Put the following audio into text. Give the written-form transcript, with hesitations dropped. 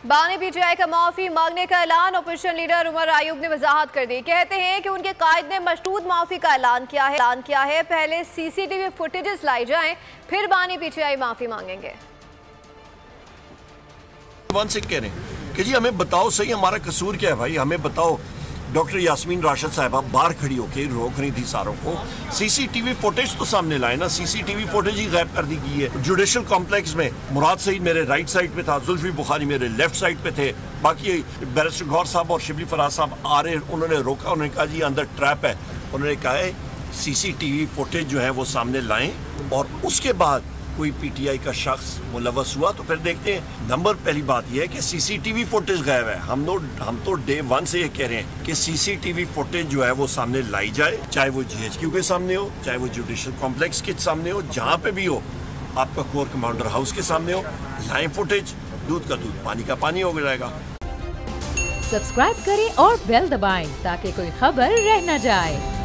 बानी पीटीआई का माफी मांगने का ऐलान। अपोजिशन लीडर उमर आयूब ने वजाहत कर दी। कहते हैं कि उनके कायद ने मशरूत माफी का ऐलान किया है। पहले सीसीटीवी फुटेजेस लाई जाएं, फिर बानी पीटीआई माफी मांगेंगे। से कह रहे हैं कि जी हमें बताओ सही हमारा कसूर क्या है भाई, हमें बताओ। डॉक्टर यास्मीन राशिद साहिबा बाहर खड़ी होकर रोक रही थी सारों को। सीसीटीवी फुटेज तो सामने लाए ना, सीसीटीवी फुटेज ही गायब कर दी गई है। जुडिशल कॉम्प्लेक्स में मुराद सईद मेरे राइट साइड पे था, जुल्फी बुखारी मेरे लेफ्ट साइड पे थे, बाकी बैरिस्टर गौर साहब और शिबली फराज साहब आ रहे, उन्होंने रोका, उन्होंने कहा जी अंदर ट्रैप है। उन्होंने कहा है सीसीटीवी फुटेज जो है वो सामने लाएं और उसके बाद कोई पीटीआई का शख्स मुलव्वस हुआ तो फिर देखते हैं। नंबर पहली बात यह है कि सीसीटीवी फुटेज गायब है। हम तो डे वन से ये कह रहे हैं कि सीसीटीवी फुटेज जो है वो सामने लाई जाए, चाहे वो जीएचक्यू के सामने हो, चाहे वो जुडिशल कॉम्प्लेक्स के सामने हो, जहां पे भी हो, आपका कोर कमांडर हाउस के सामने हो, लाएं फुटेज। दूध का दूध पानी का पानी हो जाएगा। सब्सक्राइब करें और बेल दबाएं ताकि कोई खबर रह न जाए।